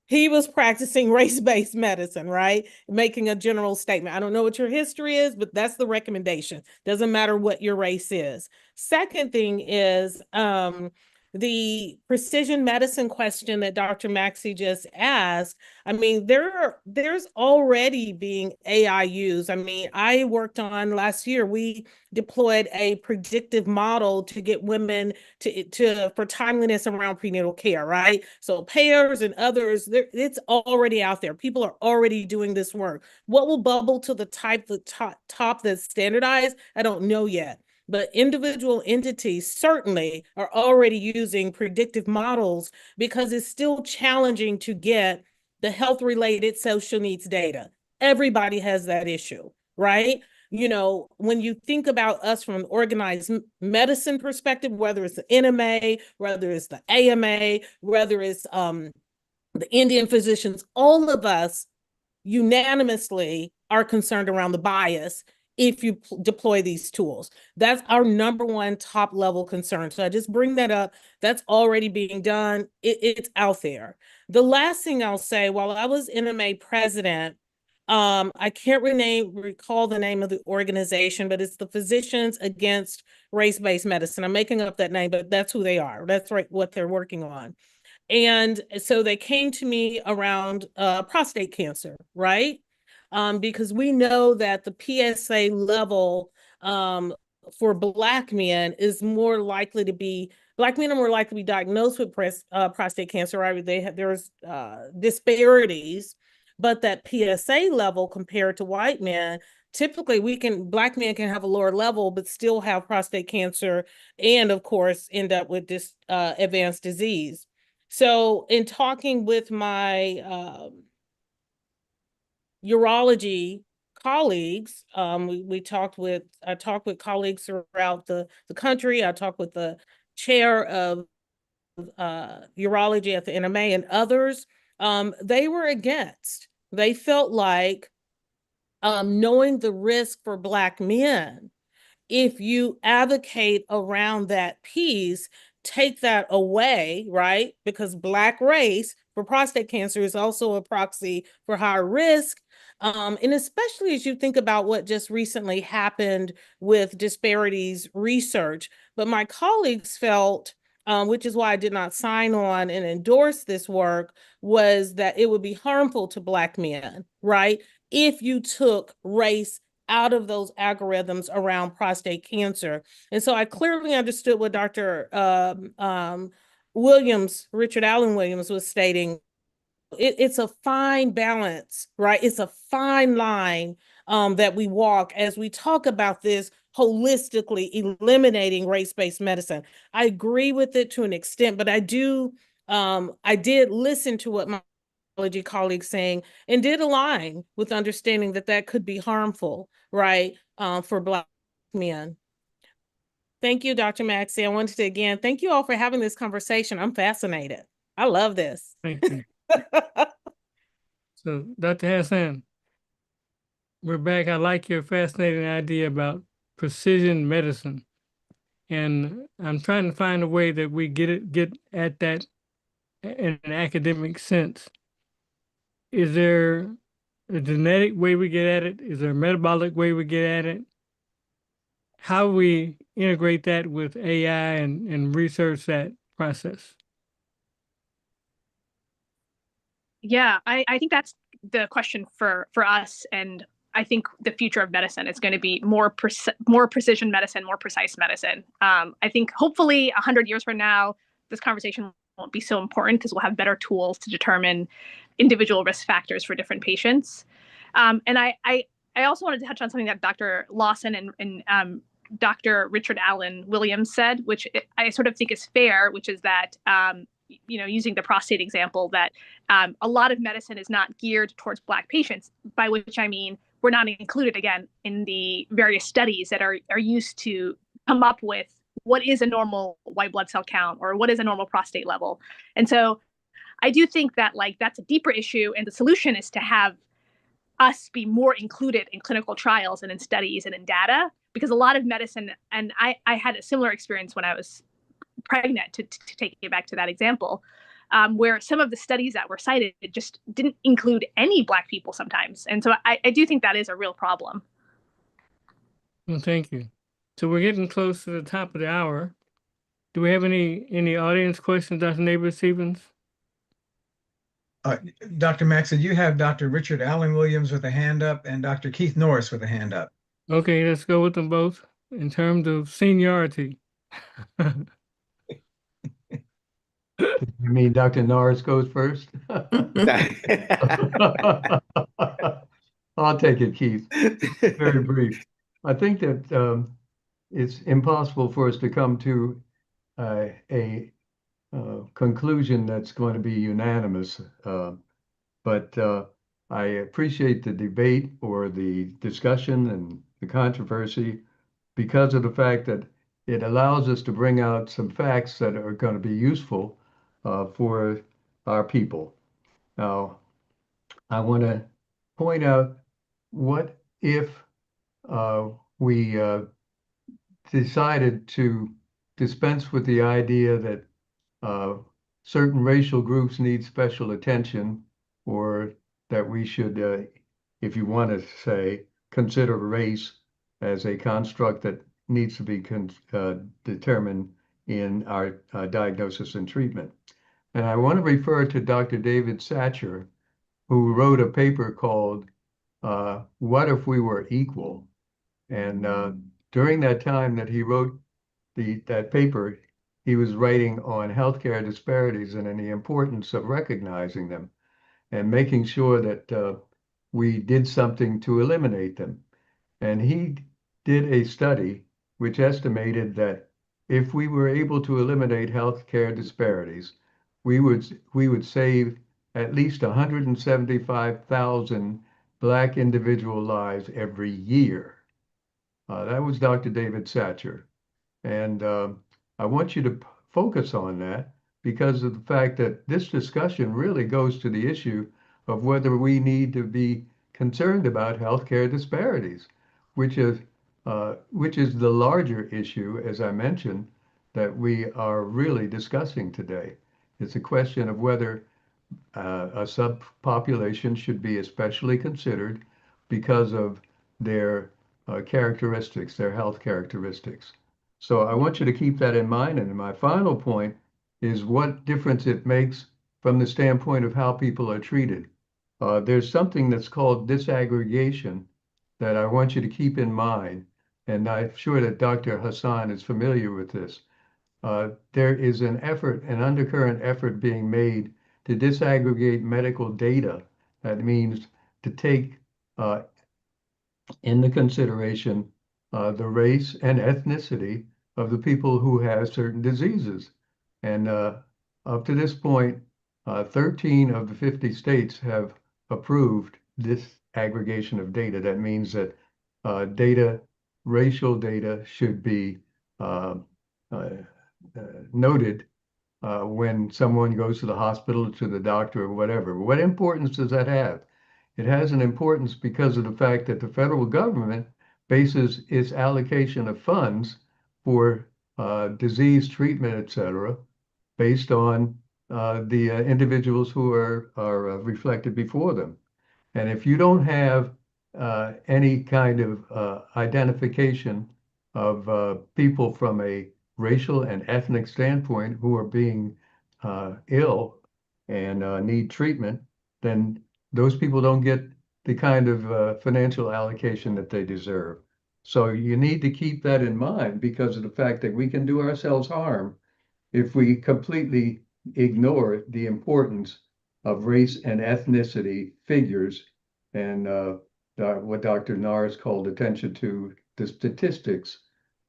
he was practicing race-based medicine, right? Making a general statement. I don't know what your history is, but that's the recommendation. Doesn't matter what your race is. Second thing is, the precision medicine question that Dr. Maxey just asked. I mean, there's already being AI used. I mean, I worked on last year, we deployed a predictive model to get women for timeliness around prenatal care, right? So payers and others, it's already out there. People are already doing this work. What will bubble to the top that's standardized? I don't know yet. But individual entities certainly are already using predictive models because it's still challenging to get the health-related social needs data. Everybody has that issue, right? When you think about us from an organized medicine perspective, whether it's the NMA, whether it's the AMA, whether it's the Indian physicians, all of us unanimously are concerned around the bias if you deploy these tools. That's our number one top level concern. So I just bring that up. That's already being done. It's out there. The last thing I'll say, while I was NMA president, I can't recall the name of the organization, but it's the Physicians Against Race-Based Medicine. I'm making up that name, but that's who they are. That's right, what they're working on. And so they came to me around prostate cancer, right? Because we know that the PSA level for Black men is more likely to be, Black men are more likely to be diagnosed with prostate cancer, right? There's disparities, but that PSA level compared to white men, typically Black men can have a lower level, but still have prostate cancer and of course end up with this advanced disease. So in talking with my urology colleagues, I talked with colleagues throughout the country. I talked with the chair of urology at the NMA and others. They were against. They felt like knowing the risk for Black men, if you advocate around that piece, take that away, right? Because Black race for prostate cancer is also a proxy for high risk. And especially as you think about what just recently happened with disparities research. But my colleagues felt, which is why I did not sign on and endorse this work, was that it would be harmful to Black men, right? If you took race out of those algorithms around prostate cancer. And so I clearly understood what Dr. Williams, Richard Allen Williams, was stating. It's a fine balance, right? It's a fine line that we walk as we talk about this holistically eliminating race-based medicine. I agree with it to an extent, but I did listen to what my colleagues saying and did align with understanding that that could be harmful, right, for Black men. Thank you, Dr. Maxey. I wanted to again thank you all for having this conversation. I'm fascinated. I love this. Thank you. So, Dr. Hassan, we're back. I like your fascinating idea about precision medicine. And I'm trying to find a way that we get at that in an academic sense. Is there a genetic way we get at it? Is there a metabolic way we get at it? How we integrate that with AI and research that process? Yeah, I think that's the question for us, and I think the future of medicine is going to be more precision medicine, more precise medicine. I think hopefully 100 years from now, this conversation won't be so important because we'll have better tools to determine individual risk factors for different patients. And I also wanted to touch on something that Dr. Lawson and Dr. Richard Allen Williams said, which I sort of think is fair, which is that using the prostate example, that a lot of medicine is not geared towards Black patients, by which I mean we're not included, again, in the various studies that are used to come up with what is a normal white blood cell count or what is a normal prostate level. And so I do think that that's a deeper issue, and the solution is to have us be more included in clinical trials and in studies and in data, because a lot of medicine, and I had a similar experience when I was pregnant, to take it back to that example, where some of the studies that were cited just didn't include any Black people sometimes. And so I do think that is a real problem. Well, thank you. So we're getting close to the top of the hour. Do we have any audience questions, Dr. Neighbor-Stevens? Dr. Maxey, you have Dr. Richard Allen Williams with a hand up and Dr. Keith Norris with a hand up. Okay, let's go with them both in terms of seniority. You mean Dr. Norris goes first? I'll take it, Keith. Very brief. I think that it's impossible for us to come to a conclusion that's going to be unanimous. But I appreciate the debate or the discussion and the controversy because of the fact that it allows us to bring out some facts that are going to be useful for our people. Now, I want to point out, what if we decided to dispense with the idea that certain racial groups need special attention, or that we should, if you want to say, consider race as a construct that needs to be determined in our diagnosis and treatment. And I want to refer to Dr. David Satcher, who wrote a paper called What If We Were Equal? And during that time that he wrote that paper, he was writing on healthcare disparities and the importance of recognizing them and making sure that we did something to eliminate them. And he did a study which estimated that if we were able to eliminate healthcare disparities, we would save at least 175,000 Black individual lives every year. That was Dr. David Satcher. And I want you to focus on that because of the fact that this discussion really goes to the issue of whether we need to be concerned about healthcare disparities, which is the larger issue, as I mentioned, that we are really discussing today. It's a question of whether a subpopulation should be especially considered because of their characteristics, their health characteristics. So I want you to keep that in mind. And my final point is what difference it makes from the standpoint of how people are treated. There's something that's called disaggregation that I want you to keep in mind. And I'm sure that Dr. Hassan is familiar with this. There is an undercurrent effort being made to disaggregate medical data. That means to take into consideration the race and ethnicity of the people who have certain diseases. And up to this point, 13 of the 50 states have approved this aggregation of data. That means that racial data should be noted when someone goes to the hospital, to the doctor, or whatever. What importance does that have? It has an importance because of the fact that the federal government bases its allocation of funds for disease treatment, et cetera, based on the individuals who are reflected before them. And if you don't have any kind of identification of people from a racial and ethnic standpoint who are being ill and need treatment, then those people don't get the kind of financial allocation that they deserve. So you need to keep that in mind because of the fact that we can do ourselves harm if we completely ignore the importance of race and ethnicity figures and what Dr. Nars called attention to the statistics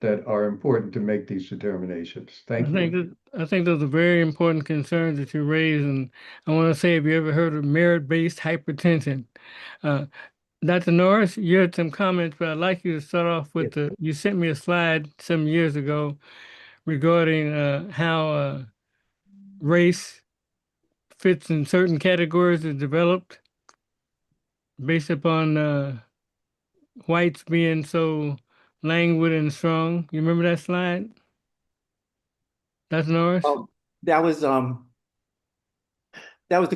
that are important to make these determinations. Thank you. I think those are very important concerns that you raise, and I want to say, have you ever heard of merit-based hypertension? Dr. Norris, you had some comments, but I'd like you to start off with you sent me a slide some years ago regarding how race fits in certain categories is developed based upon whites being so languid and strong. You remember that slide? That's Norris? That was the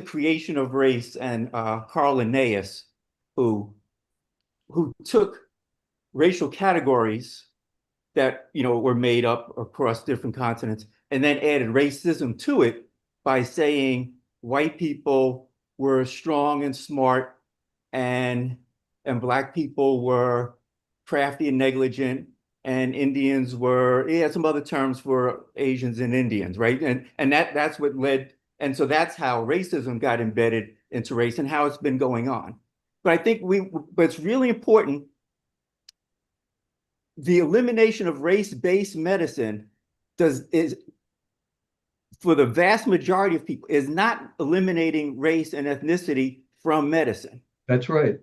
creation of race, and Carl Linnaeus, who took racial categories that were made up across different continents and then added racism to it by saying white people were strong and smart and Black people were crafty and negligent, and Indians were, he had some other terms for Asians and Indians, right? And that's what led, and so that's how racism got embedded into race and how it's been going on. But I think but it's really important, the elimination of race-based medicine is for the vast majority of people is not eliminating race and ethnicity from medicine. That's right.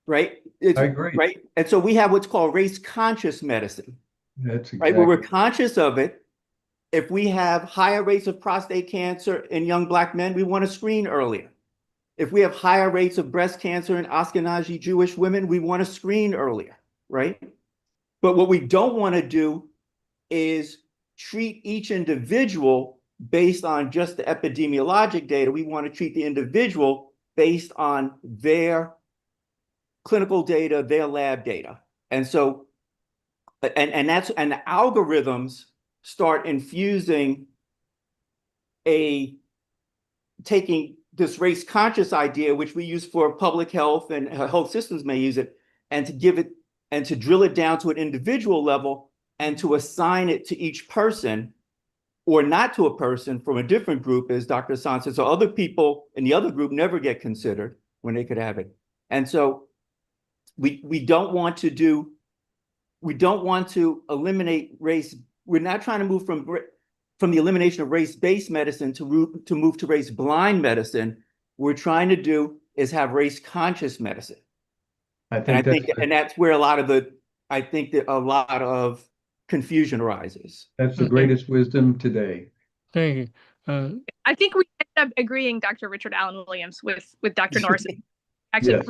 Right? I agree. Right. And so we have what's called race conscious medicine. That's exactly right. Where we're conscious of it. If we have higher rates of prostate cancer in young Black men, we want to screen earlier. If we have higher rates of breast cancer in Ashkenazi Jewish women, we want to screen earlier. Right. But what we don't want to do is treat each individual based on just the epidemiologic data. We want to treat the individual based on their clinical data, their lab data. And so, and the algorithms start infusing taking this race conscious idea, which we use for public health and health systems may use it, and to give it and to drill it down to an individual level and to assign it to each person or not to a person from a different group, as Dr. Hassan said. So other people in the other group never get considered when they could have it. And so we don't want to eliminate race. We're not trying to move from the elimination of race-based medicine to move to race-blind medicine. What we're trying to do is have race-conscious medicine. And that's where a lot of confusion arises. That's the greatest wisdom today. Thank you. I think we ended up agreeing, Dr. Richard Allen Williams, with Dr. Norris. Yes.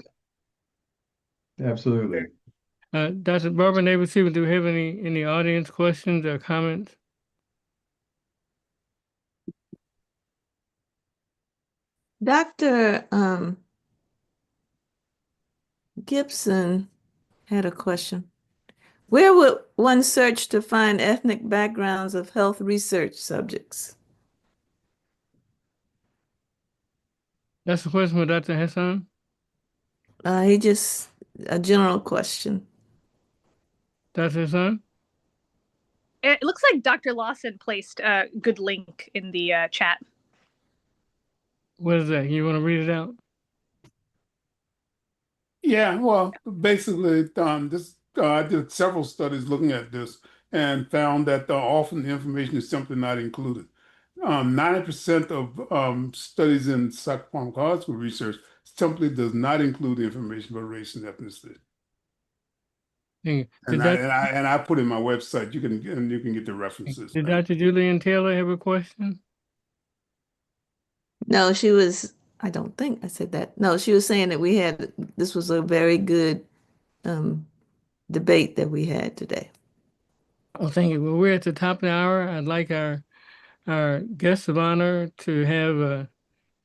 Absolutely. Dr. Barbara Neighbor, do we have any audience questions or comments? Dr. Gibson had a question. Where would one search to find ethnic backgrounds of health research subjects? That's a question for Dr. Hassan. He just, a general question. Dr. Hassan? It looks like Dr. Lawson placed a good link in the chat. What is that? You want to read it out? Yeah, well, basically, I did several studies looking at this and found that often the information is simply not included. 90% of studies in psychopharmacological research simply does not include information about race and ethnicity. Did And I put in my website. You can get the references. Did Dr. Julian Taylor have a question? No, she was, I don't think I said that. No, she was saying that this was a very good debate that we had today. Oh, thank you. Well, we're at the top of the hour. I'd like our guest of honor to have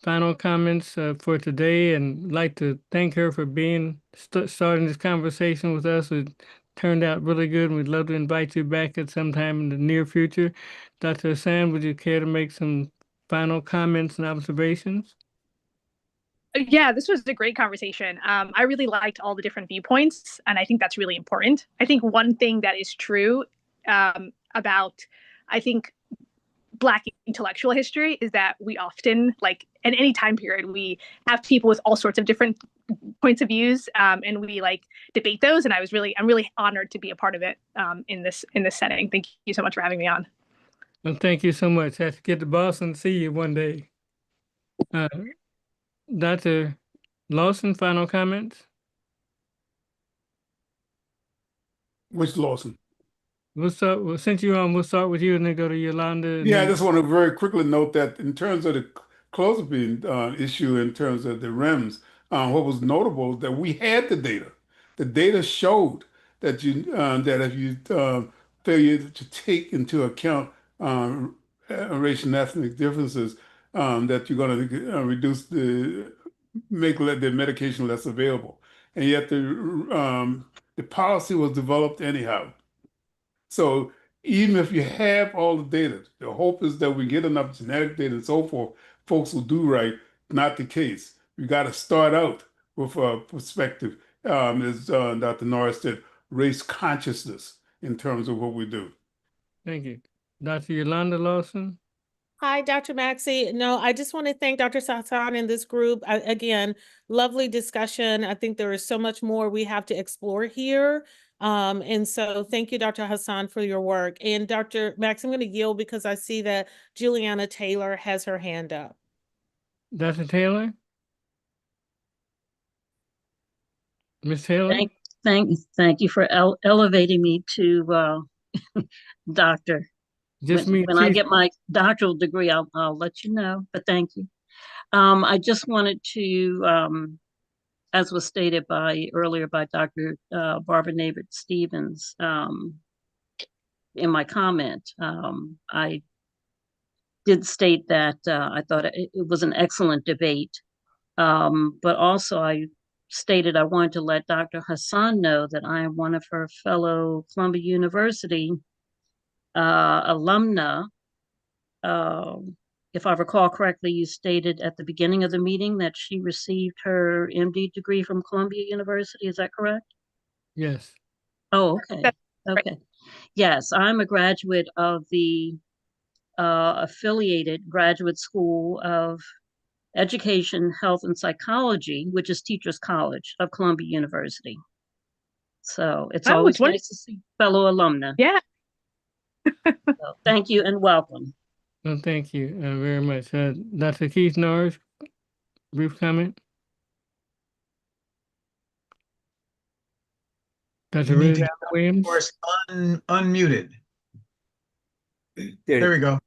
final comments for today, and like to thank her for starting this conversation with us. It turned out really good, and we'd love to invite you back at some time in the near future. Dr. Hassan, would you care to make some final comments and observations? Yeah, this was a great conversation. I really liked all the different viewpoints, and I think that's really important. I think one thing that is true about, I think, Black intellectual history is that we often, like in any time period, we have people with all sorts of different points of views, and we like debate those. And I'm really honored to be a part of it in this setting. Thank you so much for having me on. Well, thank you so much. I have to get to Boston and see you one day. Dr. Lawson, final comments? Which Lawson? Since you're on, we'll start with you and then go to Yolanda. Yeah, I just want to very quickly note that in terms of the clozapine issue, in terms of the REMS, what was notable is that we had the data. The data showed that that if you failure to take into account racial and ethnic differences, that you're going to make the medication less available. And yet the policy was developed anyhow. So even if you have all the data, the hope is that we get enough genetic data and so forth, folks will do right. Not the case. We got to start out with a perspective, as Dr. Norris said, race consciousness in terms of what we do. Thank you. Dr. Yolanda Lawson. Hi, Dr. Maxey. No, I just want to thank Dr. Hassan and this group. Again, lovely discussion. I think there is so much more we have to explore here. And so thank you, Dr. Hassan, for your work. And Dr. Max, I'm going to yield because I see that Juliana Taylor has her hand up. Dr. Taylor? Ms. Taylor? Thank you for elevating me to doctor. When I get my doctoral degree, I'll let you know, but thank you. I just wanted to, as was stated earlier by Dr. Barbara Nabert-Stevens, in my comment, I did state that I thought it was an excellent debate, but also I stated I wanted to let Dr. Hassan know that I am one of her fellow Columbia University alumna. If I recall correctly, you stated at the beginning of the meeting that she received her MD degree from Columbia University. Is that correct? Yes. Oh, okay. Okay. Yes, I'm a graduate of the affiliated Graduate School of Education, Health, and Psychology, which is Teachers College of Columbia University. So it's always nice to see fellow alumna. Yeah. So thank you and welcome. Well, thank you very much. Dr. Keith Norris, brief comment. Dr. Williams. Norris, unmuted. There we go.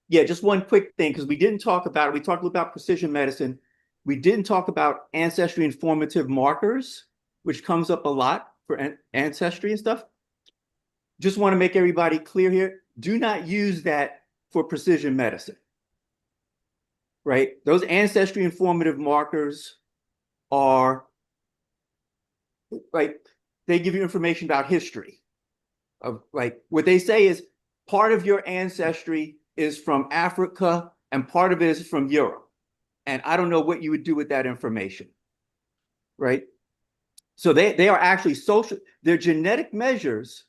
Yeah, just one quick thing, because we didn't talk about it. We talked about precision medicine. We didn't talk about ancestry informative markers, which comes up a lot for ancestry and stuff. Just want to make everybody clear here. Do not use that for precision medicine. right? Those ancestry informative markers are, like, they give you information about history. Of, like, what they say is part of your ancestry is from Africa and part of it is from Europe. And I don't know what you would do with that information, right? So they are actually social, they're genetic measures,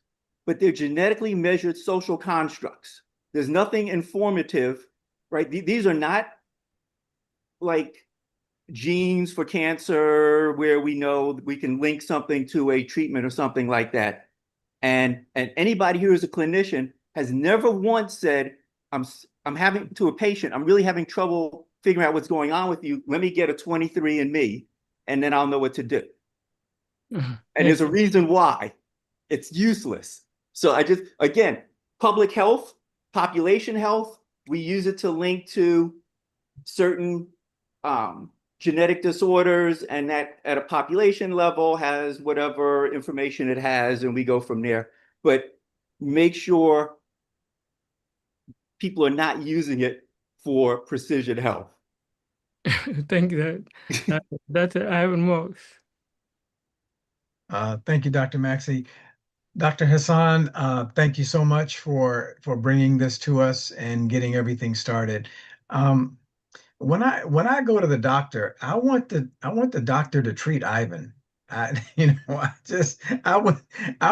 but they're genetically measured social constructs. There's nothing informative, right? These are not like genes for cancer where we know we can link something to a treatment or something like that. And anybody who is a clinician has never once said, I'm having to a patient, I'm really having trouble figuring out what's going on with you. Let me get a 23andMe and then I'll know what to do. And there's a reason why. It's useless. So I just, again, public health, population health, we use it to link to certain genetic disorders, and that at a population level has whatever information it has, and we go from there. But make sure people are not using it for precision health. Thank you. That's Ivan Marks. Thank you, Dr. Maxey. Dr. Hassan, thank you so much for bringing this to us and getting everything started. When I go to the doctor, I want the doctor to treat Ivan. I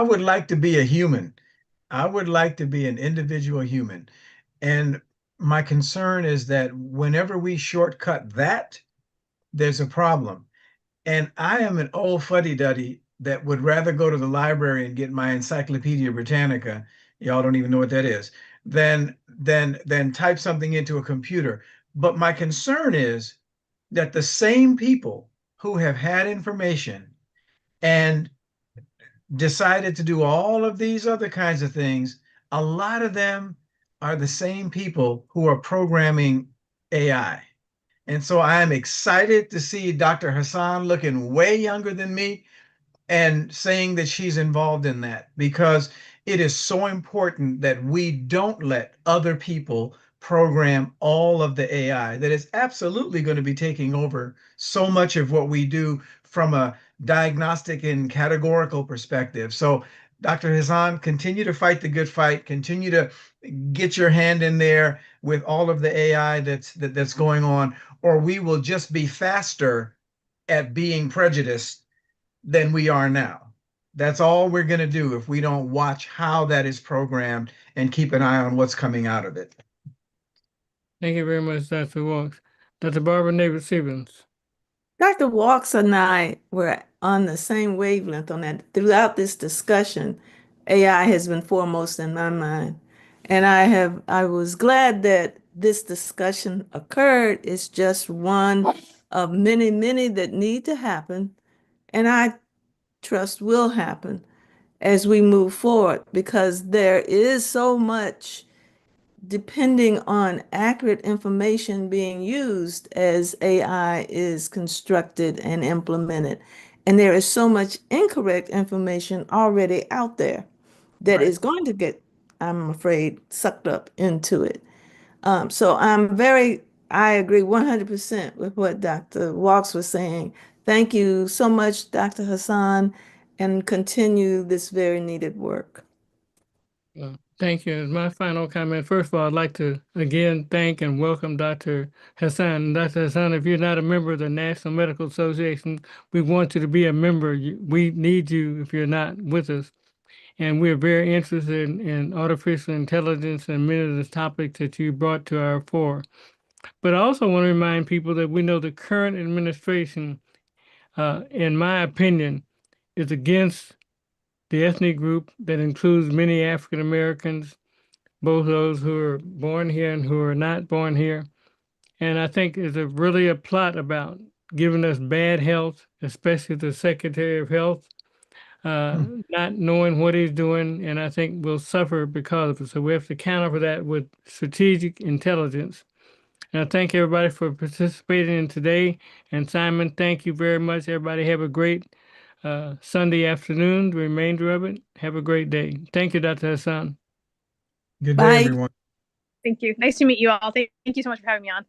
would like to be a human. I would like to be an individual human. And my concern is that whenever we shortcut that, there's a problem. And I am an old fuddy-duddy that would rather go to the library and get my Encyclopedia Britannica, y'all don't even know what that is, than type something into a computer. But my concern is that the same people who have had information and decided to do all of these other kinds of things, a lot of them are the same people who are programming AI. And so I'm excited to see Dr. Hassan looking way younger than me and saying that she's involved in that, because it is so important that we don't let other people program all of the AI that is absolutely going to be taking over so much of what we do from a diagnostic and categorical perspective. So Dr. Hassan, continue to fight the good fight, continue to get your hand in there with all of the AI that's going on, or we will just be faster at being prejudiced than we are now. That's all we're going to do if we don't watch how that is programmed and keep an eye on what's coming out of it. Thank you very much, Dr. Walks. Dr. Barbara Neighbor-Stephens. Dr. Walks and I were on the same wavelength on that. Throughout this discussion, AI has been foremost in my mind. And I was glad that this discussion occurred. It's just one of many, many that need to happen. And I trust will happen as we move forward, because there is so much depending on accurate information being used as AI is constructed and implemented. And there is so much incorrect information already out there that is going to get, I'm afraid, sucked up into it. So I agree 100% with what Dr. Walks was saying. Thank you so much, Dr. Hassan, and continue this very needed work. Thank you. As my final comment, first of all, I'd like to again thank and welcome Dr. Hassan. Dr. Hassan, if you're not a member of the National Medical Association, we want you to be a member. We need you if you're not with us. And we're very interested in artificial intelligence and many of the topics that you brought to our fore. But I also want to remind people that we know the current administration, in my opinion, is against the ethnic group that includes many African Americans, both those who are born here and who are not born here. And I think it's really a plot about giving us bad health, especially the Secretary of Health, not knowing what he's doing, and I think we'll suffer because of it. So we have to counter for that with strategic intelligence. And I thank everybody for participating in today. And Simon, thank you very much. Everybody have a great Sunday afternoon, the remainder of it. Have a great day. Thank you, Dr. Hassan. Good Bye. day, everyone. Thank you. Nice to meet you all. Thank you so much for having me on.